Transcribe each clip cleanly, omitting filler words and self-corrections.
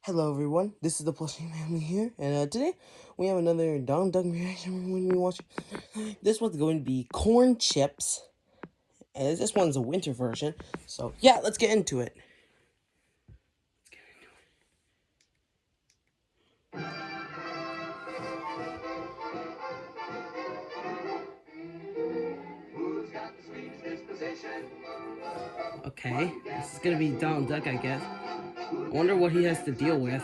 Hello everyone, this is the Plushie family here, and today we have another Donald Duck reaction when we watch. This one's going to be corn chips, and this one's a winter version. So yeah, let's get into it. Okay, this is gonna be Donald Duck, I guess. I wonder what he has to deal with.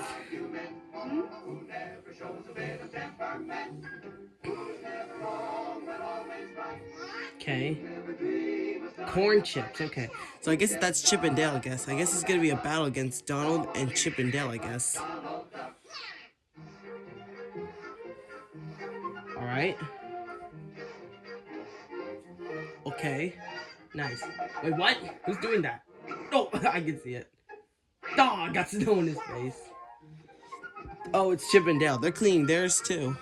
Okay. Corn chips, okay. So I guess that's Chip and Dale, I guess. I guess it's gonna be a battle against Donald and Chip and Dale, I guess. Alright. Okay. Nice. Wait, what? Who's doing that? Oh, I can see it. Oh, I got snow in his face. Oh, it's Chip and Dale. They're cleaning theirs too.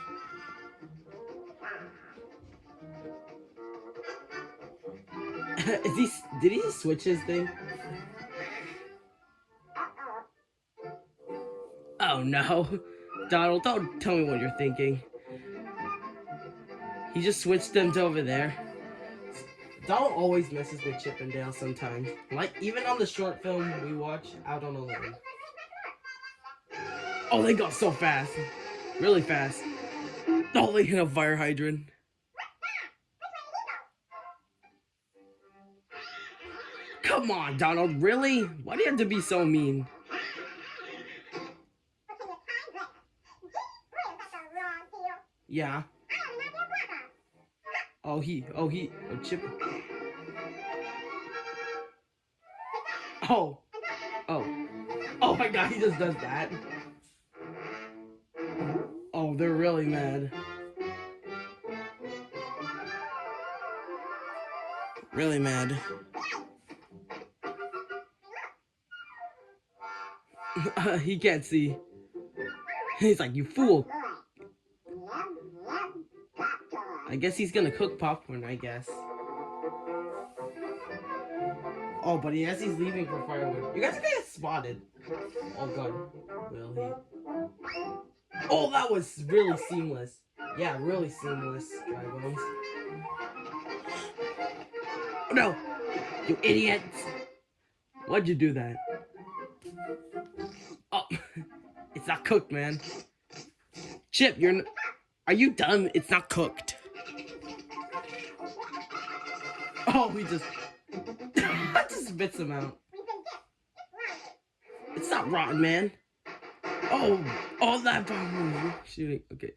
Did he switch his thing? Oh no. Donald, don't tell me what you're thinking. He just switched them to over there. Donald always messes with Chip and Dale sometimes. Like, even on the short film we watch, Out on a Limb. Oh, they got so fast. Really fast. Oh, they hit a fire hydrant. Come on, Donald, really? Why do you have to be so mean? Yeah. Oh, Chip. Oh. Oh. Oh my god, he just does that. Oh, they're really mad. Really mad. He can't see. He's like, you fool. I guess he's gonna cook popcorn, I guess. Oh, but as he's leaving for firewood, you guys are gonna get spotted. Oh god, will he? Oh, that was really seamless. Yeah, really seamless, Dry Bones. Oh no! You idiots! Why'd you do that? Oh, it's not cooked, man. Chip, are you dumb? It's not cooked. Oh, he just spits him out. It's not rotten, man. Oh, that bomb shooting. Okay.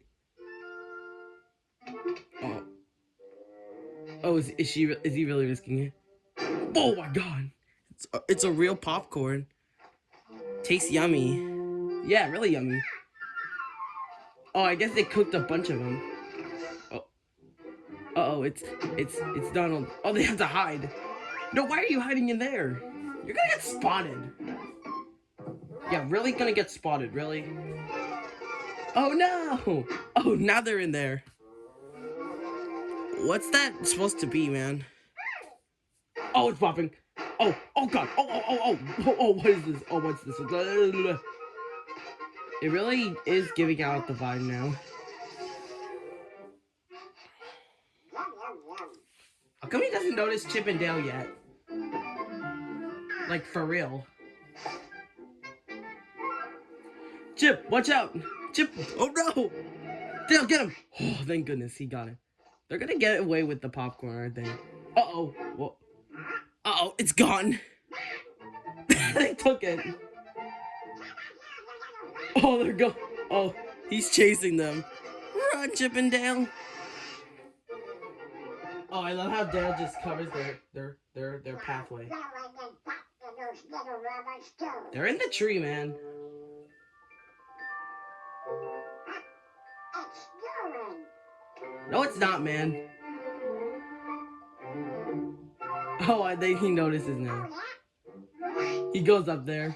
Oh, is he really risking it? Oh my god! It's a real popcorn. Tastes yummy. Yeah, really yummy. Oh, I guess they cooked a bunch of them. Oh, it's Donald. Oh, they have to hide. No, why are you hiding in there? You're gonna get spotted. Yeah, really gonna get spotted, really. Oh no! Oh, now they're in there. What's that supposed to be, man? Oh, it's popping. Oh god. Oh, what is this? Oh, what's this? It really is giving out the vibe now. How come he doesn't notice Chip and Dale yet? Like, for real. Chip, watch out! Chip, oh no! Dale, get him! Oh, thank goodness, he got it. They're gonna get away with the popcorn, aren't they? Uh-oh. Whoa. Uh-oh, it's gone. They took it. Oh, they're go. Oh, he's chasing them. Run, Chip and Dale. Oh, I love how Dale just covers their pathway. They're in the tree, man. No, it's not, man. Oh, I think he notices now. He goes up there.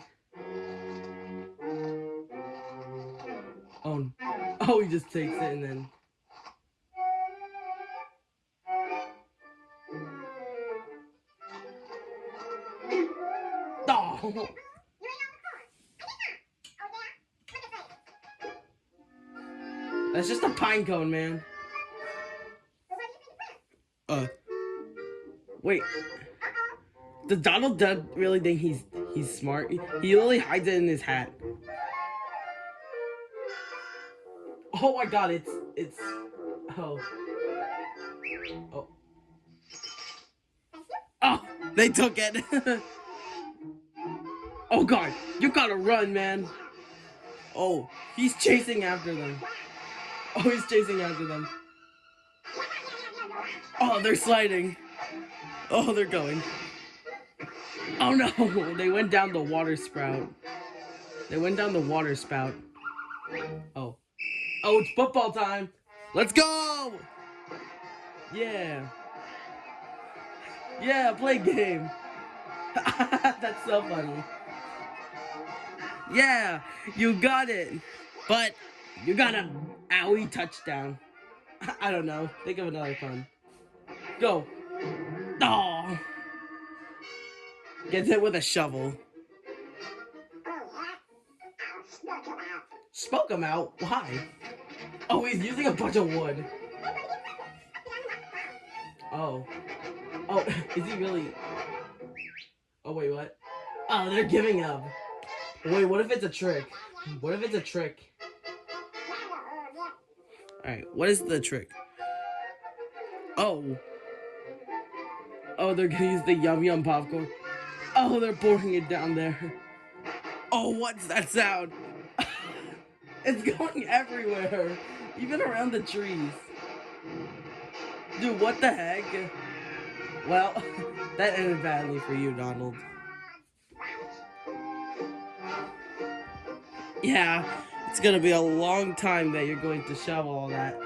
Oh, he just takes it and then. Oh. That's just a pine cone, man. Wait. Does Donald Duck really think he's smart? He literally hides it in his hat. Oh my god, it's oh. Oh. Oh, they took it. Oh god, you gotta run, man. Oh, he's chasing after them. Oh, he's chasing after them. Oh, they're sliding. Oh, they're going. Oh no, they went down the water spout. They went down the water spout. Oh. Oh, it's football time. Let's go! Yeah. Yeah, play game. That's so funny. Yeah, you got it. But you got a owie touchdown. I don't know. Think of another fun. Go. Oh. Gets hit with a shovel. Smoke him out? Why? Oh, he's using a bunch of wood. Oh. Oh, is he really? Oh, wait, what? Oh, they're giving up. Wait, what if it's a trick? What if it's a trick? Alright, what is the trick? Oh. Oh, they're gonna use the Yum Yum popcorn. Oh, they're pouring it down there. Oh, what's that sound? It's going everywhere. Even around the trees. Dude, what the heck? Well, that ended badly for you, Donald. Yeah, it's gonna be a long time that you're going to shovel all that.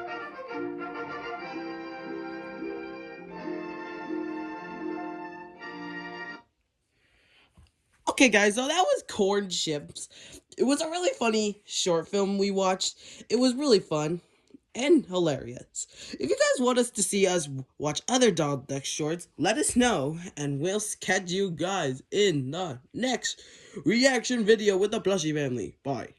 Okay, guys, so that was Corn Chips. It was a really funny short film we watched. It was really fun and hilarious. If you guys want us to see us watch other Donald Duck shorts, let us know, and we'll catch you guys in the next reaction video with the Plushie family. Bye.